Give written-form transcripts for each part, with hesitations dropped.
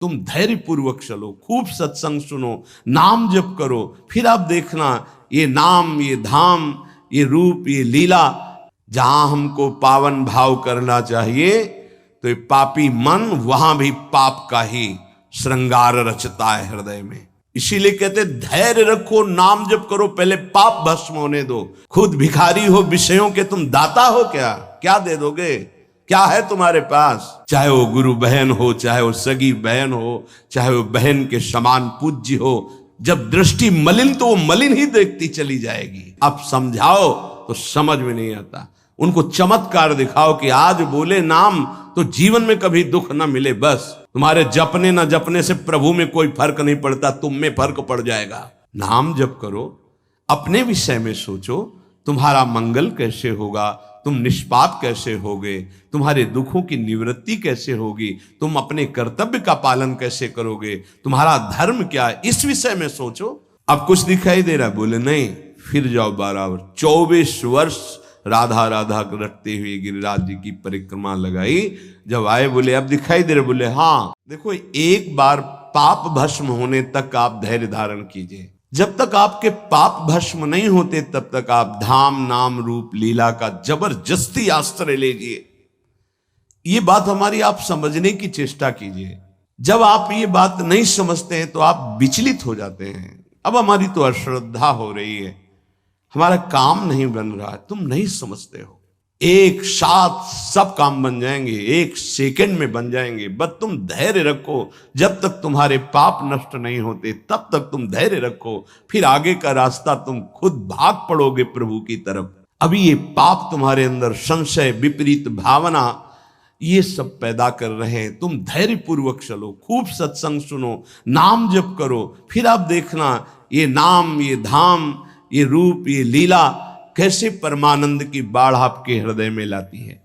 तुम धैर्य पूर्वक चलो, खूब सत्संग सुनो, नाम जप करो, फिर आप देखना ये नाम, ये धाम, ये रूप, ये लीला, जहां हमको पावन भाव करना चाहिए तो ये पापी मन वहां भी पाप का ही श्रृंगार रचता है हृदय में। इसीलिए कहते धैर्य रखो, नाम जप करो, पहले पाप भस्म होने दो। खुद भिखारी हो विषयों के, तुम दाता हो क्या? क्या दे दोगे? क्या है तुम्हारे पास? चाहे वो गुरु बहन हो, चाहे वो सगी बहन हो, चाहे वो बहन के समान पूज्य हो, जब दृष्टि मलिन तो वो मलिन ही देखती चली जाएगी। आप समझाओ तो समझ में नहीं आता। उनको चमत्कार दिखाओ कि आज बोले नाम तो जीवन में कभी दुख ना मिले। बस तुम्हारे जपने ना जपने से प्रभु में कोई फर्क नहीं पड़ता, तुम में फर्क पड़ जाएगा। नाम जप करो, अपने विषय में सोचो, तुम्हारा मंगल कैसे होगा, तुम निष्पाप कैसे होगे, तुम्हारे दुखों की निवृत्ति कैसे होगी, तुम अपने कर्तव्य का पालन कैसे करोगे, तुम्हारा धर्म क्या है, इस विषय में सोचो। अब कुछ दिखाई दे रहा? बोले नहीं, फिर जाओ 12 वर्ष। 24 वर्ष राधा राधा रटते हुए गिरिराज जी की परिक्रमा लगाई। जब आए बोले अब दिखाई दे रहे? बोले हाँ। देखो, एक बार पाप भस्म होने तक आप धैर्य धारण कीजिए। जब तक आपके पाप भस्म नहीं होते तब तक आप धाम, नाम, रूप, लीला का जबरदस्ती आश्रय लीजिए। ये बात हमारी आप समझने की चेष्टा कीजिए। जब आप ये बात नहीं समझते हैं तो आप विचलित हो जाते हैं। अब हमारी तो अश्रद्धा हो रही है, हमारा काम नहीं बन रहा है, तुम नहीं समझते हो। एक साथ सब काम बन जाएंगे, एक सेकंड में बन जाएंगे। बस तुम धैर्य रखो। जब तक तुम्हारे पाप नष्ट नहीं होते तब तक तुम धैर्य रखो, फिर आगे का रास्ता तुम खुद भाग पड़ोगे प्रभु की तरफ। अभी ये पाप तुम्हारे अंदर संशय, विपरीत भावना, ये सब पैदा कर रहे हैं। तुम धैर्य पूर्वक चलो, खूब सत्संग सुनो, नाम जप करो, फिर आप देखना ये नाम, ये धाम, ये रूप, ये लीला कैसे परमानंद की बाढ़ आपके हृदय में लाती है।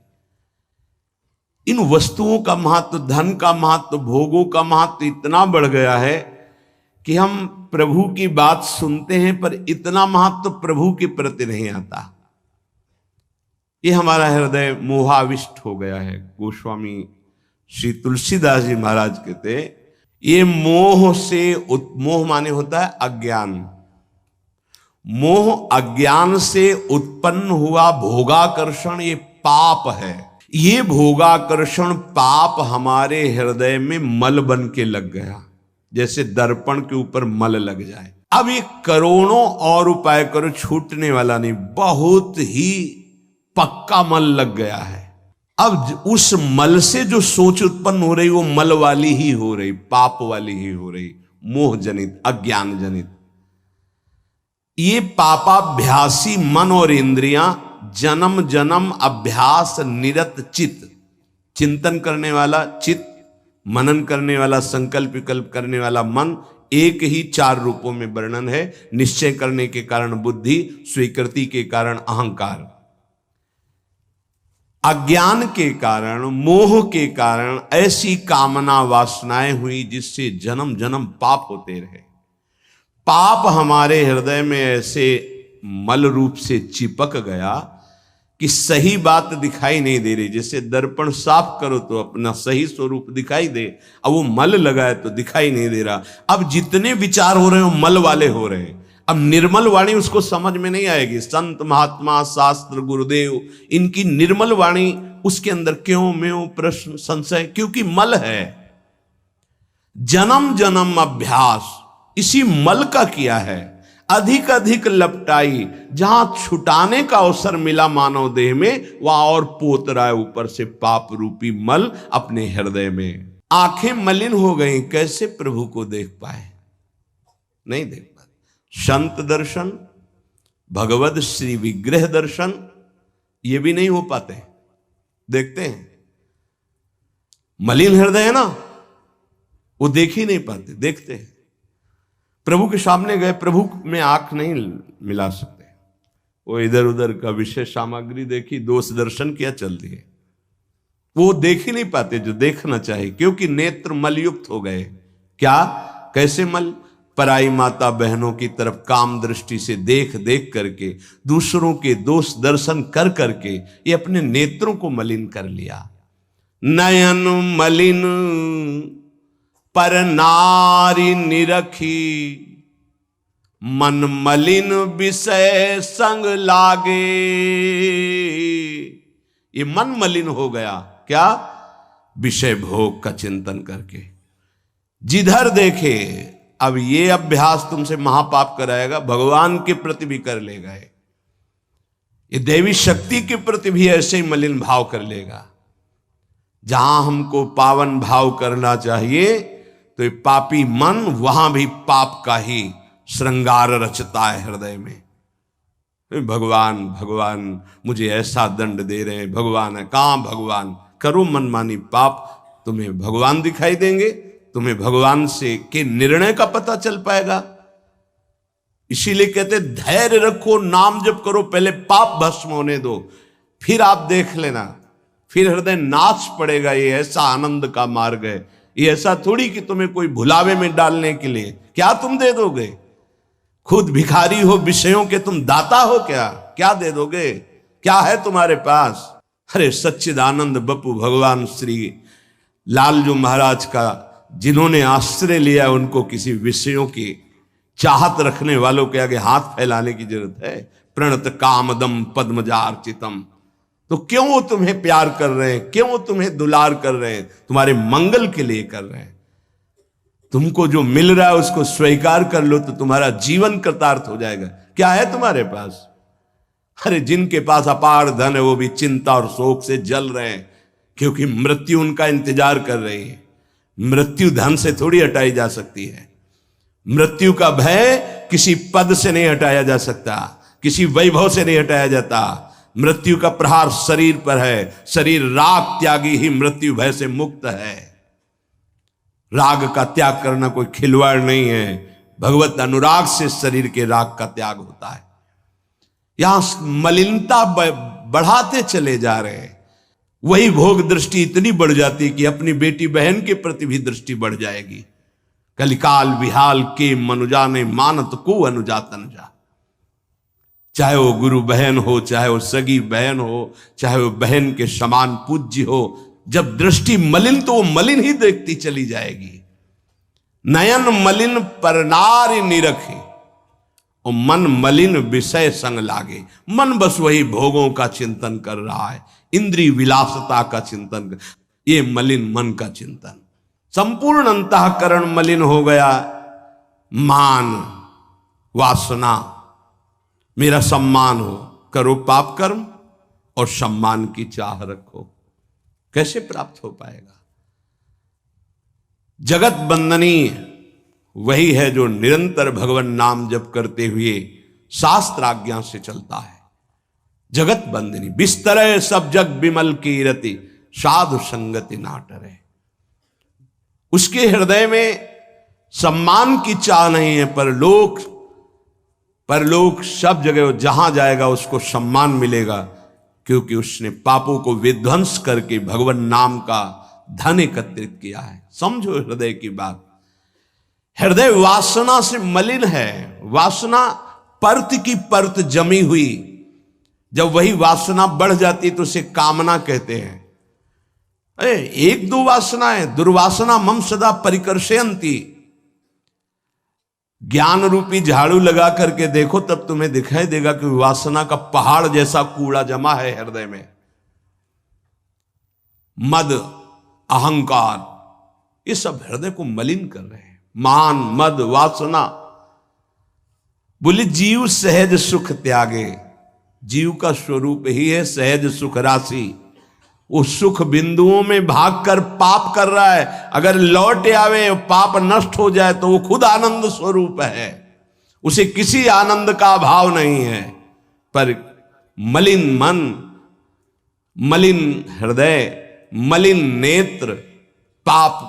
इन वस्तुओं का महत्व, धन का महत्व, भोगों का महत्व इतना बढ़ गया है कि हम प्रभु की बात सुनते हैं पर इतना महत्व प्रभु के प्रति नहीं आता। ये हमारा हृदय मोहाविष्ट हो गया है। गोस्वामी श्री तुलसीदास जी महाराज कहते ये मोह से, मोह माने होता है अज्ञान, मोह अज्ञान से उत्पन्न हुआ भोगाकर्षण ये पाप है। ये भोगाकर्षण पाप हमारे हृदय में मल बन के लग गया, जैसे दर्पण के ऊपर मल लग जाए। अब ये करोड़ों और उपाय करो, छूटने वाला नहीं, बहुत ही पक्का मल लग गया है। अब उस मल से जो सोच उत्पन्न हो रही वो मल वाली ही हो रही, पाप वाली ही हो रही, मोह जनित, अज्ञान जनित। ये पापाभ्यासी मन और इंद्रियां जन्म जन्म अभ्यास निरत चित्त, चिंतन करने वाला चित्त, मनन करने वाला, संकल्प विकल्प करने वाला मन, एक ही 4 रूपों में वर्णन है। निश्चय करने के कारण बुद्धि, स्वीकृति के कारण अहंकार, अज्ञान के कारण, मोह के कारण ऐसी कामना वासनाएं हुई जिससे जन्म जन्म पाप होते रहे। पाप हमारे हृदय में ऐसे मल रूप से चिपक गया कि सही बात दिखाई नहीं दे रही। जैसे दर्पण साफ करो तो अपना सही स्वरूप दिखाई दे, अब वो मल लगा है तो दिखाई नहीं दे रहा। अब जितने विचार हो रहे हैं वो मल वाले हो रहे हैं। अब निर्मल वाणी उसको समझ में नहीं आएगी। संत महात्मा, शास्त्र, गुरुदेव, इनकी निर्मल वाणी उसके अंदर क्यों म्यों प्रश्न संशय, क्योंकि मल है। जन्म जन्म अभ्यास इसी मल का किया है, अधिक अधिक लपटाई। जहां छुटाने का अवसर मिला मानव देह में, वहां और पोत रहा है ऊपर से पाप रूपी मल अपने हृदय में। आंखें मलिन हो गई, कैसे प्रभु को देख पाए? नहीं देख पाए। संत दर्शन, भगवत श्री विग्रह दर्शन, ये भी नहीं हो पाते। देखते हैं मलिन हृदय है ना, वो देख ही नहीं पाते। देखते हैं प्रभु के सामने गए, प्रभु में आंख नहीं मिला सकते, वो इधर उधर का विषय सामग्री देखी, दोष दर्शन किया, चल दिए। वो देख ही नहीं पाते जो देखना चाहिए, क्योंकि नेत्र मलयुक्त हो गए। क्या, कैसे मल? पराई माता बहनों की तरफ काम दृष्टि से देख देख करके, दूसरों के दोष दर्शन कर करके ये अपने नेत्रों को मलिन कर लिया। नयन मलिन पर नारी निरखी, मन मलिन विषय संग लागे। ये मन मलिन हो गया, क्या? विषय भोग का चिंतन करके। जिधर देखे, अब ये अभ्यास तुमसे महापाप कराएगा, भगवान के प्रति भी कर लेगा, ये देवी शक्ति के प्रति भी ऐसे ही मलिन भाव कर लेगा। जहां हमको पावन भाव करना चाहिए, तो ये पापी मन वहां भी पाप का ही श्रृंगार रचता है हृदय में। भगवान भगवान मुझे ऐसा दंड दे रहे हैं, भगवान है कहां भगवान? करो मनमानी पाप, तुम्हें भगवान दिखाई देंगे, तुम्हें भगवान से के निर्णय का पता चल पाएगा। इसीलिए कहते धैर्य रखो, नाम जप करो, पहले पाप भस्म होने दो, फिर आप देख लेना, फिर हृदय नाच पड़ेगा। ये ऐसा आनंद का मार्ग है, ये ऐसा थोड़ी कि तुम्हें कोई भुलावे में डालने के लिए। क्या तुम दे दोगे? खुद भिखारी हो विषयों के, तुम दाता हो क्या? क्या दे दोगे? क्या है तुम्हारे पास? अरे सच्चिदानंद बप्पू भगवान श्री लालजू महाराज का जिन्होंने आश्रय लिया, उनको किसी विषयों की चाहत रखने वालों के आगे हाथ फैलाने की जरूरत है? प्रणत कामदम पद्मजार्चितम। तो क्यों वो तुम्हें प्यार कर रहे हैं, क्यों वो तुम्हें दुलार कर रहे हैं? तुम्हारे मंगल के लिए कर रहे हैं। तुमको जो मिल रहा है उसको स्वीकार कर लो, तो तुम्हारा जीवन कृतार्थ हो जाएगा। क्या है तुम्हारे पास? अरे जिनके पास अपार धन है वो भी चिंता और शोक से जल रहे हैं, क्योंकि मृत्यु उनका इंतजार कर रही है। मृत्यु धन से थोड़ी हटाई जा सकती है। मृत्यु का भय किसी पद से नहीं हटाया जा सकता, किसी वैभव से नहीं हटाया जाता। मृत्यु का प्रहार शरीर पर है, शरीर राग त्यागी ही मृत्यु भय से मुक्त है। राग का त्याग करना कोई खिलवाड़ नहीं है, भगवत अनुराग से शरीर के राग का त्याग होता है। यहां मलिनता बढ़ाते चले जा रहे हैं, वही भोग दृष्टि इतनी बढ़ जाती है कि अपनी बेटी बहन के प्रति भी दृष्टि बढ़ जाएगी। कलिकाल विहाल के मनुजा ने मानत को अनुजा तनुजा। चाहे वो गुरु बहन हो, चाहे वो सगी बहन हो, चाहे वो बहन के समान पूज्य हो, जब दृष्टि मलिन तो वो मलिन ही देखती चली जाएगी। नयन मलिन पर नारी निरखे, और मन मलिन विषय संग लागे। मन बस वही भोगों का चिंतन कर रहा है, इंद्रिय विलासता का चिंतन कर, ये मलिन मन का चिंतन। संपूर्ण अंतःकरण मलिन हो गया। मान वासना, मेरा सम्मान हो, करो पाप कर्म और सम्मान की चाह रखो, कैसे प्राप्त हो पाएगा? जगत बंदनीय वही है जो निरंतर भगवान नाम जप करते हुए शास्त्र आज्ञा से चलता है। जगत बंदनी बिस्तरे सब जग विमल की रति, साधु संगति नाटरे। उसके हृदय में सम्मान की चाह नहीं है, पर लोग सब जगह जहां जाएगा उसको सम्मान मिलेगा, क्योंकि उसने पापों को विध्वंस करके भगवान नाम का धन एकत्रित किया है। समझो हृदय की बात। हृदय वासना से मलिन है, वासना परत की परत जमी हुई। जब वही वासना बढ़ जाती तो उसे कामना कहते हैं। अरे एक दो वासनाएं, दुर्वासना मम सदा परिकर्षयन्ति। ज्ञान रूपी झाड़ू लगा करके देखो, तब तुम्हें दिखाई देगा कि वासना का पहाड़ जैसा कूड़ा जमा है हृदय में। मद, अहंकार, ये सब हृदय को मलिन कर रहे हैं। मान, मद, वासना। बोले जीव सहज सुख त्यागे। जीव का स्वरूप ही है सहज सुख राशि। वो सुख बिंदुओं में भागकर पाप कर रहा है, अगर लौट आवे पाप नष्ट हो जाए तो वो खुद आनंद स्वरूप है, उसे किसी आनंद का अभाव नहीं है। पर मलिन मन, मलिन हृदय, मलिन नेत्र पाप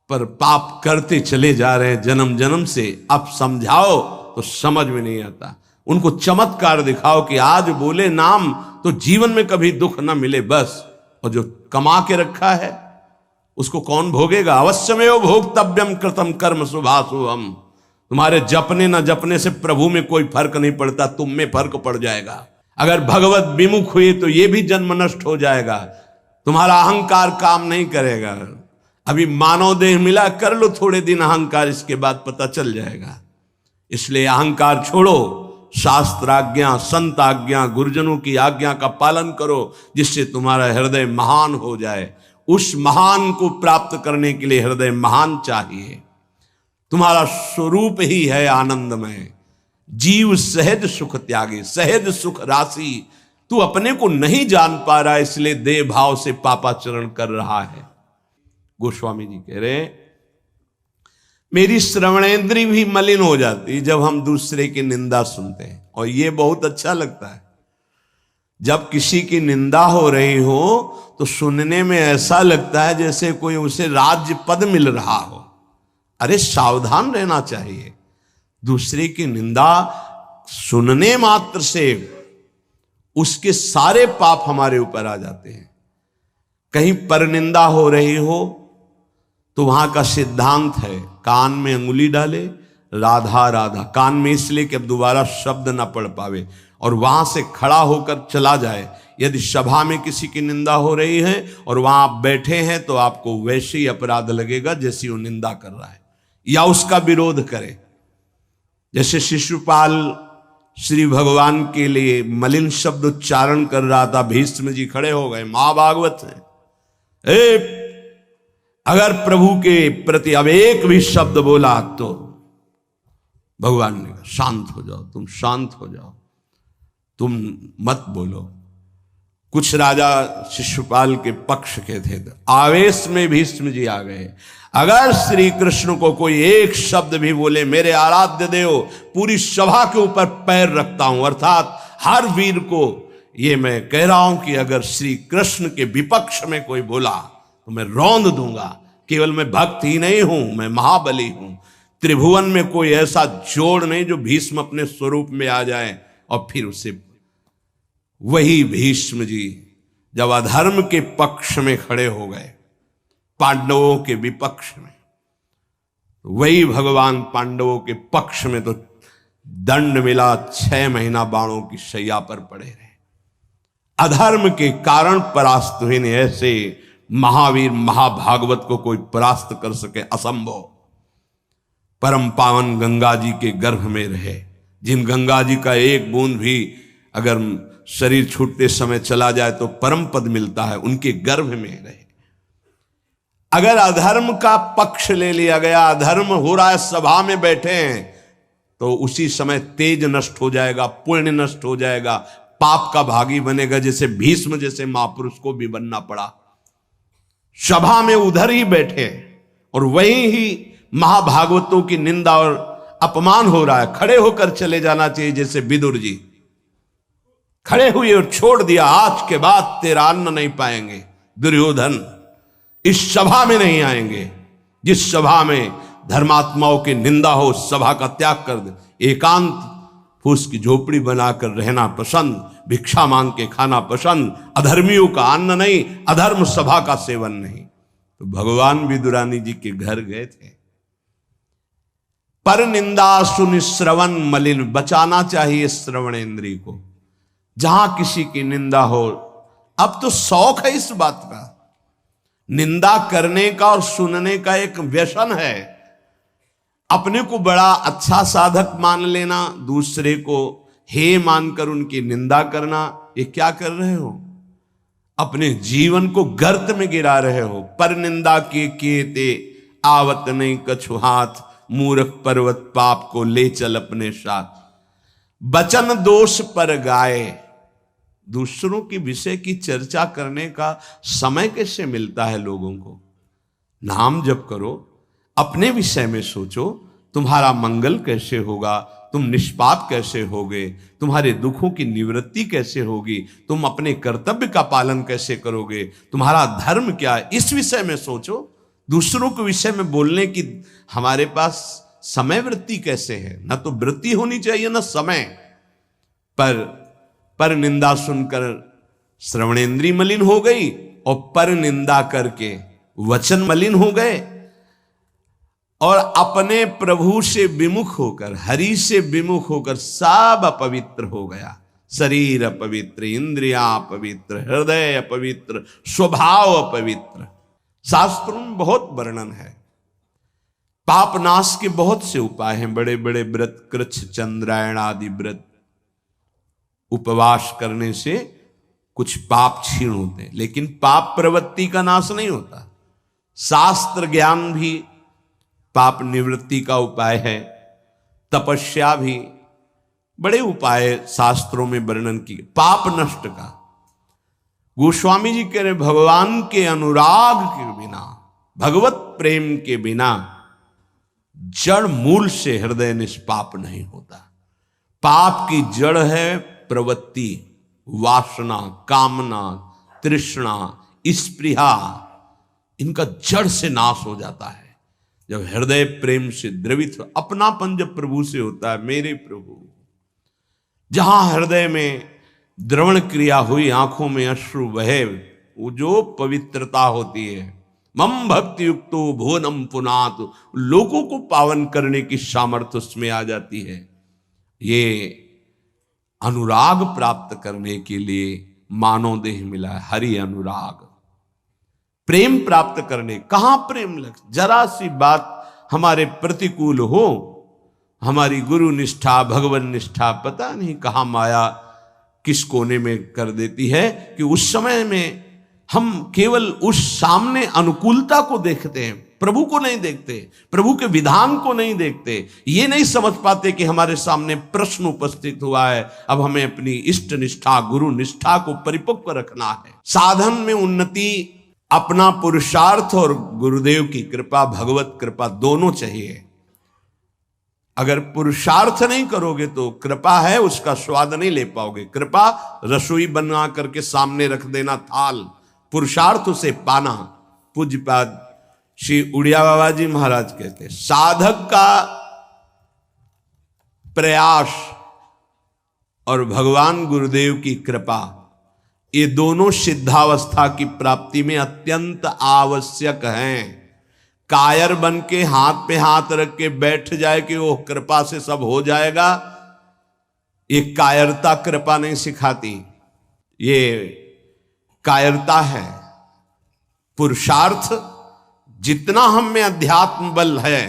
पर पाप करते चले जा रहे हैं जन्म जन्म से। अब समझाओ तो समझ में नहीं आता। उनको चमत्कार दिखाओ कि आज बोले नाम तो जीवन में कभी दुख ना मिले बस। और जो कमा के रखा है उसको कौन भोगेगा? अवश्यमेव भोक्तव्यम कृतम कर्म शुभाशुभम। तुम्हारे जपने न जपने से प्रभु में कोई फर्क नहीं पड़ता, तुम में फर्क पड़ जाएगा। अगर भगवत विमुख हुए तो ये भी जन्म नष्ट हो जाएगा, तुम्हारा अहंकार काम नहीं करेगा। अभी मानव देह मिला, कर लो थोड़े दिन अहंकार, इसके बाद पता चल जाएगा। इसलिए अहंकार छोड़ो, शास्त्र आज्ञा, संत आज्ञा, गुरुजनों की आज्ञा का पालन करो, जिससे तुम्हारा हृदय महान हो जाए। उस महान को प्राप्त करने के लिए हृदय महान चाहिए। तुम्हारा स्वरूप ही है आनंदमय। जीव सहज सुख त्यागे, सहज सुख राशि। तू अपने को नहीं जान पा रहा, इसलिए देह भाव से पापाचरण कर रहा है। गोस्वामी जी कह रहे, मेरी श्रवणेंद्री भी मलिन हो जाती जब हम दूसरे की निंदा सुनते हैं। और ये बहुत अच्छा लगता है, जब किसी की निंदा हो रही हो तो सुनने में ऐसा लगता है जैसे कोई उसे राज्य पद मिल रहा हो। अरे सावधान रहना चाहिए। दूसरे की निंदा सुनने मात्र से उसके सारे पाप हमारे ऊपर आ जाते हैं। कहीं परनिंदा हो रही हो तो वहां का सिद्धांत है, कान में अंगुली डाले, राधा राधा, कान में इसलिए कि अब दोबारा शब्द ना पढ़ पावे, और वहां से खड़ा होकर चला जाए। यदि सभा में किसी की निंदा हो रही है और वहां आप बैठे हैं तो आपको वैसे ही अपराध लगेगा जैसे वो निंदा कर रहा है या उसका विरोध करे। जैसे शिशुपाल श्री भगवान के लिए मलिन शब्द उच्चारण कर रहा था, भीष्म जी खड़े हो गए, महाभागवत है, अगर प्रभु के प्रति अब एक भी शब्द बोला तो भगवान ने कहा शांत हो जाओ, तुम शांत हो जाओ, तुम मत बोलो। कुछ राजा शिशुपाल के पक्ष के थे, आवेश में भीष्म जी आ गए। अगर श्री कृष्ण को कोई एक शब्द भी बोले, मेरे आराध्य देव, पूरी सभा के ऊपर पैर रखता हूं। अर्थात हर वीर को ये मैं कह रहा हूं कि अगर श्री कृष्ण के विपक्ष में कोई बोला तो मैं रौंद दूंगा। केवल मैं भक्त ही नहीं हूं, मैं महाबली हूं। त्रिभुवन में कोई ऐसा जोड़ नहीं जो भीष्म अपने स्वरूप में आ जाए। और फिर उसे वही भीष्म जी जब अधर्म के पक्ष में खड़े हो गए, पांडवों के विपक्ष में, वही भगवान पांडवों के पक्ष में तो दंड मिला, 6 महीना बाणों की शैया पर पड़े रहे। अधर्म के कारण परास्त हुए ने। ऐसे महावीर महाभागवत को कोई परास्त कर सके असंभव। परम पावन गंगा जी के गर्भ में रहे, जिन गंगा जी का एक बूंद भी अगर शरीर छूटते समय चला जाए तो परम पद मिलता है, उनके गर्भ में रहे। अगर अधर्म का पक्ष ले लिया गया, अधर्म हो रहा है, सभा में बैठे हैं, तो उसी समय तेज नष्ट हो जाएगा, पुण्य नष्ट हो जाएगा, पाप का भागी बनेगा। जैसे भीष्म जैसे महापुरुष को भी बनना पड़ा। सभा में उधर ही बैठे और वहीं ही महाभागवतों की निंदा और अपमान हो रहा है, खड़े होकर चले जाना चाहिए। जैसे विदुर जी खड़े हुए और छोड़ दिया, आज के बाद तेरा अन्न नहीं पाएंगे, दुर्योधन इस सभा में नहीं आएंगे। जिस सभा में धर्मात्माओं की निंदा हो, सभा का त्याग कर दे, एकांत फूस की झोपड़ी बनाकर रहना पसंद, भिक्षा मांग के खाना पसंद, अधर्मियों का अन्न नहीं, अधर्म सभा का सेवन नहीं। तो भगवान विदुरानी जी के घर गए थे। पर निंदा सुन श्रवण मलिन, बचाना चाहिए श्रवणेंद्री को। जहां किसी की निंदा हो, अब तो शौक है इस बात का, निंदा करने का और सुनने का एक व्यसन है। अपने को बड़ा अच्छा साधक मान लेना, दूसरे को हे मानकर उनकी निंदा करना, ये क्या कर रहे हो? अपने जीवन को गर्त में गिरा रहे हो। पर निंदा के ते आवत नहीं कछु हाथ, मूर्ख पर्वत पाप को ले चल अपने साथ। बचन दोष पर गाए, दूसरों की विषय की चर्चा करने का समय कैसे मिलता है लोगों को? नाम जप करो, अपने विषय में सोचो, तुम्हारा मंगल कैसे होगा, तुम निष्पाप कैसे होगे, तुम्हारे दुखों की निवृत्ति कैसे होगी, तुम अपने कर्तव्य का पालन कैसे करोगे, तुम्हारा धर्म क्या है, इस विषय में सोचो। दूसरों के विषय में बोलने की हमारे पास समय वृत्ति कैसे है? ना तो वृत्ति होनी चाहिए ना समय। पर निंदा सुनकर श्रवणेंद्री मलिन हो गई और पर निंदा करके वचन मलिन हो गए, और अपने प्रभु से विमुख होकर, हरि से विमुख होकर सब अपवित्र हो गया। शरीर अपवित्र, इंद्रियां अपवित्र, हृदय अपवित्र, स्वभाव अपवित्र, शास्त्रों में बहुत वर्णन है। पाप नाश के बहुत से उपाय हैं, बड़े बड़े व्रत, कृच्छ चंद्रायण आदि व्रत, उपवास करने से कुछ पाप क्षीण होते हैं, लेकिन पाप प्रवृत्ति का नाश नहीं होता। शास्त्र ज्ञान भी पाप निवृत्ति का उपाय है, तपस्या भी, बड़े उपाय शास्त्रों में वर्णन किए पाप नष्ट का। गोस्वामी जी कह रहे भगवान के अनुराग के बिना, भगवत प्रेम के बिना जड़ मूल से हृदय निष्पाप नहीं होता। पाप की जड़ है प्रवृत्ति, वासना, कामना, तृष्णा, स्पृहा, इनका जड़ से नाश हो जाता है जब हृदय प्रेम से द्रवित, अपनापन जब प्रभु से होता है, मेरे प्रभु। जहां हृदय में द्रवण क्रिया हुई, आंखों में अश्रु बहे, वो जो पवित्रता होती है, मम भक्ति युक्तो भुवनम पुनात, लोगों को पावन करने की सामर्थ्य उसमें आ जाती है। ये अनुराग प्राप्त करने के लिए मानव देह मिला है, हरि अनुराग। प्रेम प्राप्त करने, कहां प्रेम लग, जरा सी बात हमारे प्रतिकूल हो, हमारी गुरु निष्ठा, भगवान निष्ठा, पता नहीं कहां माया किस कोने में कर देती है कि उस समय में हम केवल उस सामने अनुकूलता को देखते हैं, प्रभु को नहीं देखते, प्रभु के विधान को नहीं देखते। ये नहीं समझ पाते कि हमारे सामने प्रश्न उपस्थित हुआ है, अब हमें अपनी इष्ट निष्ठा, गुरु निष्ठा को परिपक्व रखना है। साधन में उन्नति, अपना पुरुषार्थ और गुरुदेव की कृपा, भगवत कृपा दोनों चाहिए। अगर पुरुषार्थ नहीं करोगे तो कृपा है उसका स्वाद नहीं ले पाओगे। कृपा रसोई बना करके सामने रख देना थाल, पुरुषार्थ उसे पाना। पूज्यपाद श्री उड़िया बाबा जी महाराज कहते हैं, साधक का प्रयास और भगवान गुरुदेव की कृपा, ये दोनों सिद्धावस्था की प्राप्ति में अत्यंत आवश्यक हैं। कायर बन के हाथ पे हाथ रख के बैठ जाए कि वो कृपा से सब हो जाएगा, ये कायरता कृपा नहीं सिखाती, ये कायरता है। पुरुषार्थ, जितना हम में अध्यात्म बल है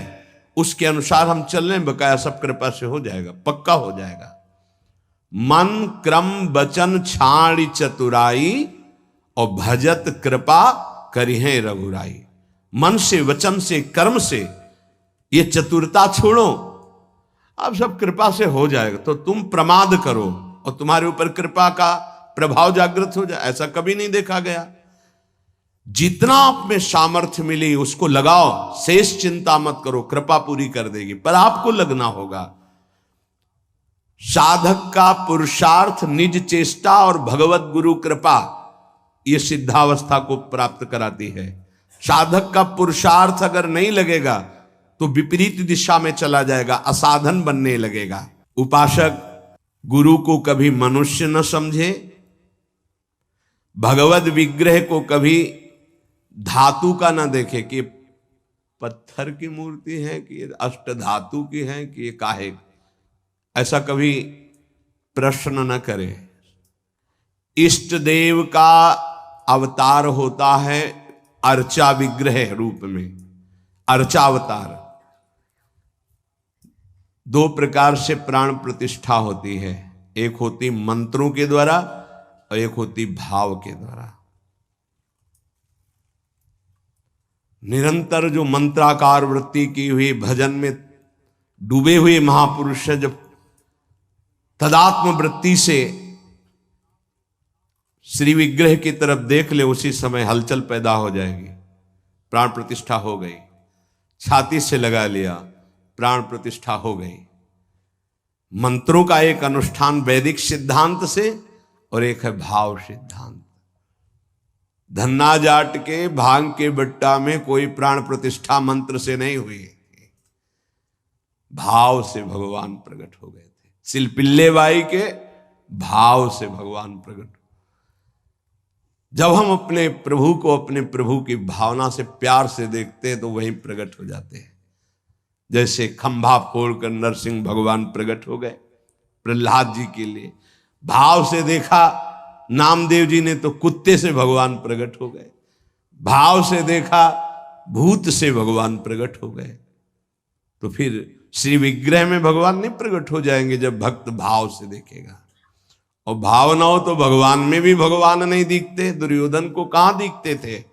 उसके अनुसार हम चल रहे हैं, बकाया सब कृपा से हो जाएगा, पक्का हो जाएगा। मन क्रम वचन छाड़ी चतुराई, और भजत कृपा करिहे रघुराई। मन से, वचन से, कर्म से ये चतुरता छोड़ो, अब सब कृपा से हो जाएगा। तो तुम प्रमाद करो और तुम्हारे ऊपर कृपा का प्रभाव जागृत हो जाए, ऐसा कभी नहीं देखा गया। जितना आप में सामर्थ्य मिली उसको लगाओ, शेष चिंता मत करो, कृपा पूरी कर देगी, पर आपको लगना होगा। साधक का पुरुषार्थ, निज चेष्टा और भगवत गुरु कृपा, ये सिद्धावस्था को प्राप्त कराती है। साधक का पुरुषार्थ अगर नहीं लगेगा तो विपरीत दिशा में चला जाएगा, असाधन बनने लगेगा। उपासक गुरु को कभी मनुष्य न समझे, भगवत विग्रह को कभी धातु का न देखे कि पत्थर की मूर्ति है कि अष्ट धातु की है कि ये काहे, ऐसा कभी प्रश्न न करे। इष्ट देव का अवतार होता है अर्चा विग्रह रूप में, अर्चावतार। दो प्रकार से प्राण प्रतिष्ठा होती है, एक होती मंत्रों के द्वारा और एक होती भाव के द्वारा। निरंतर जो मंत्राकार वृत्ति की हुई, भजन में डूबे हुए महापुरुष है, जब तदात्म वृत्ति से श्री विग्रह की तरफ देख ले, उसी समय हलचल पैदा हो जाएगी, प्राण प्रतिष्ठा हो गई। छाती से लगा लिया, प्राण प्रतिष्ठा हो गई। मंत्रों का एक अनुष्ठान वैदिक सिद्धांत से और एक है भाव सिद्धांत। धन्ना जाट के भांग के बट्टा में कोई प्राण प्रतिष्ठा मंत्र से नहीं हुई, भाव से भगवान प्रकट हो गए थे। सिलपिल्ले बाई के भाव से भगवान प्रकट। जब हम अपने प्रभु को अपने प्रभु की भावना से, प्यार से देखते हैं तो वहीं प्रकट हो जाते हैं। जैसे खंभा फोड़कर नरसिंह भगवान प्रकट हो गए प्रहलाद जी के लिए, भाव से देखा। नामदेव जी ने तो कुत्ते से भगवान प्रकट हो गए। भाव से देखा, भूत से भगवान प्रकट हो गए। तो फिर श्री विग्रह में भगवान नहीं प्रकट हो जाएंगे जब भक्त भाव से देखेगा। और भाव ना हो तो भगवान में भी भगवान नहीं दिखते। दुर्योधन को कहां दिखते थे?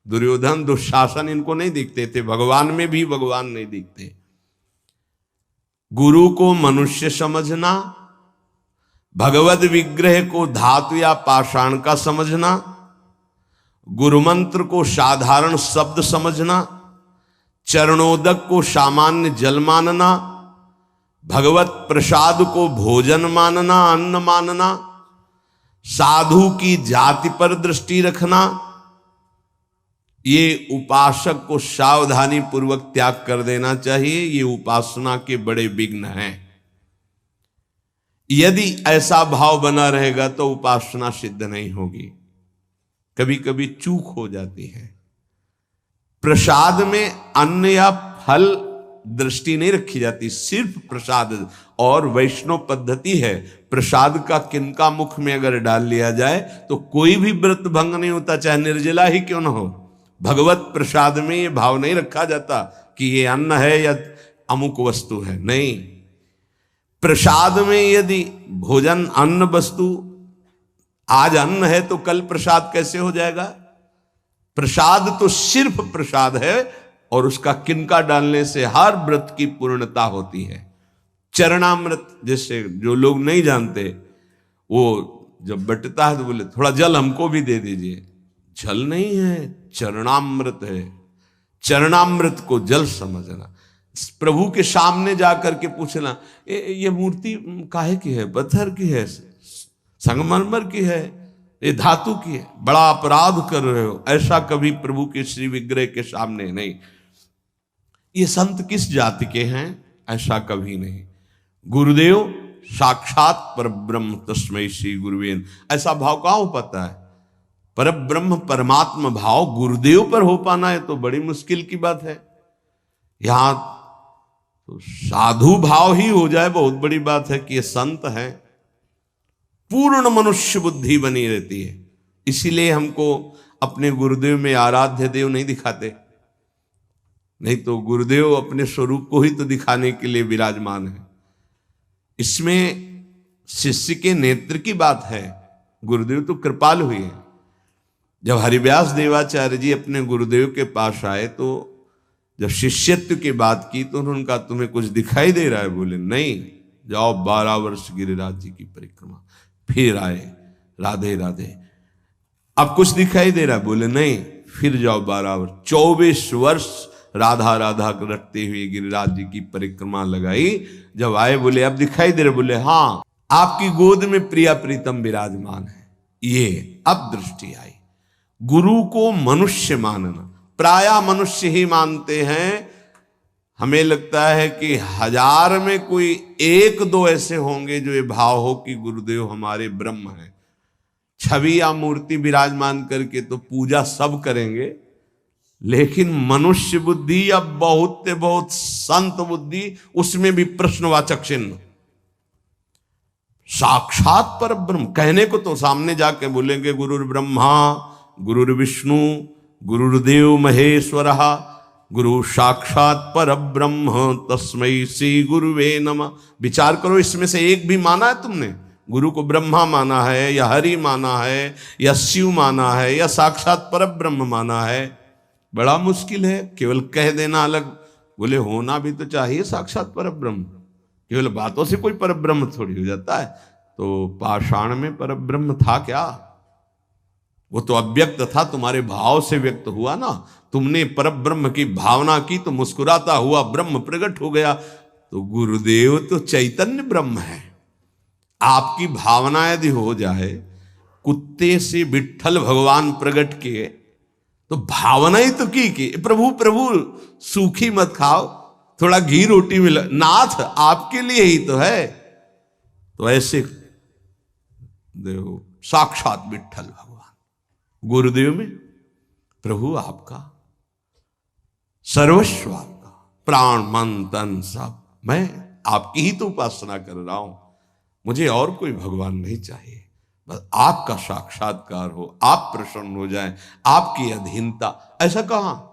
दुर्योधन, दुशासन इनको नहीं दिखते थे, भगवान में भी भगवान नहीं दिखते। गुरु को मनुष्य समझना, भगवद विग्रह को धातु या पाषाण का समझना, गुरु मंत्र को साधारण शब्द समझना, चरणोदक को सामान्य जल मानना, भगवत प्रसाद को भोजन मानना, अन्न मानना, साधु की जाति पर दृष्टि रखना, ये उपासक को सावधानी पूर्वक त्याग कर देना चाहिए। ये उपासना के बड़े विघ्न हैं। यदि ऐसा भाव बना रहेगा तो उपासना सिद्ध नहीं होगी। कभी कभी चूक हो जाती है। प्रसाद में अन्न या फल दृष्टि नहीं रखी जाती, सिर्फ प्रसाद। और वैष्णव पद्धति है, प्रसाद का किनका मुख में अगर डाल लिया जाए तो कोई भी व्रत भंग नहीं होता, चाहे निर्जला ही क्यों न हो। भगवत प्रसाद में ये भाव नहीं रखा जाता कि ये अन्न है या अमुक वस्तु है, नहीं। प्रसाद में यदि भोजन अन्न वस्तु, आज अन्न है तो कल प्रसाद कैसे हो जाएगा? प्रसाद तो सिर्फ प्रसाद है और उसका किनका डालने से हर व्रत की पूर्णता होती है। चरणामृत, जैसे जो लोग नहीं जानते, वो जब बटता है तो बोले थोड़ा जल हमको भी दे दीजिए। जल नहीं है, चरणामृत है। चरणामृत को जल समझना। प्रभु के सामने जाकर के पूछना, ये मूर्ति काहे की है? पत्थर की है, संगमरमर की है, ये धातु की है? बड़ा अपराध कर रहे हो। ऐसा कभी प्रभु के श्री विग्रह के सामने नहीं। ये संत किस जाति के हैं? ऐसा कभी नहीं। गुरुदेव साक्षात परब्रह्म तस्मै श्री गुरुवे नमः। ऐसा भाव कहाँ हो पाता है? परब्रह्म परमात्मा भाव गुरुदेव पर हो पाना है तो बड़ी मुश्किल की बात है। यहां तो साधु भाव ही हो जाए, बहुत बड़ी बात है कि ये संत है। पूर्ण मनुष्य बुद्धि बनी रहती है। इसीलिए हमको अपने गुरुदेव में आराध्य देव नहीं दिखाते, नहीं तो गुरुदेव अपने स्वरूप को ही तो दिखाने के लिए विराजमान है। इसमें शिष्य के नेत्र की बात है। गुरुदेव तो कृपालु हुए हैं। जब हरिव्यास देवाचार्य जी अपने गुरुदेव के पास आए तो जब शिष्यत्व की बात की तो उन्होंने कहा, तुम्हें कुछ दिखाई दे रहा है? बोले नहीं, जाओ 12 वर्ष गिरिराज जी की परिक्रमा। फिर आए, राधे राधे। अब कुछ दिखाई दे रहा है? बोले नहीं, फिर जाओ 12 वर्ष। 24 वर्ष राधा राधा रटते हुए गिरिराज जी की परिक्रमा लगाई। जब आए बोले अब दिखाई दे रहे? बोले हाँ, आपकी गोद में प्रिया प्रीतम विराजमान है। ये अब दृष्टि आई। गुरु को मनुष्य मानना, प्रायः मनुष्य ही मानते हैं। हमें लगता है कि 1000 में कोई 1-2 ऐसे होंगे जो ये भाव हो कि गुरुदेव हमारे ब्रह्म हैं। छवि या मूर्ति विराजमान करके तो पूजा सब करेंगे, लेकिन मनुष्य बुद्धि या बहुत बहुत संत बुद्धि, उसमें भी प्रश्नवाचक चिन्ह। साक्षात पर ब्रह्म कहने को तो सामने जाके बोलेंगे गुरुर् ब्रह्मा गुरुर्विष्णु गुरुर्देव महेश्वरः गुरु साक्षात पर ब्रह्म तस्मै श्री गुरुवे नमः। विचार करो, इसमें से एक भी माना है तुमने? गुरु को ब्रह्मा माना है या हरि माना है या शिव माना है या साक्षात पर ब्रह्म माना है? बड़ा मुश्किल है। केवल कह देना अलग, बोले होना भी तो चाहिए साक्षात पर ब्रह्म। केवल बातों से कोई पर ब्रह्म थोड़ी हो जाता है। तो पाषाण में पर ब्रह्म था क्या? वो तो अव्यक्त था, तुम्हारे भाव से व्यक्त हुआ ना। तुमने पर ब्रह्म की भावना की तो मुस्कुराता हुआ ब्रह्म प्रकट हो गया। तो गुरुदेव तो चैतन्य ब्रह्म है। आपकी भावना यदि हो जाए, कुत्ते से विट्ठल भगवान प्रकट किए तो भावना ही तो की प्रभु प्रभु सूखी मत खाओ, थोड़ा घी रोटी मिला, नाथ आपके लिए ही तो है। तो ऐसे देखो, साक्षात विट्ठल भगवान गुरुदेव में प्रभु आपका सर्वस्व, आपका प्राण मन तन सब, मैं आपकी ही तो उपासना कर रहा हूं। मुझे और कोई भगवान नहीं चाहिए, बस आपका साक्षात्कार हो, आप प्रसन्न हो जाए, आपकी अधीनता। ऐसा कहाँ,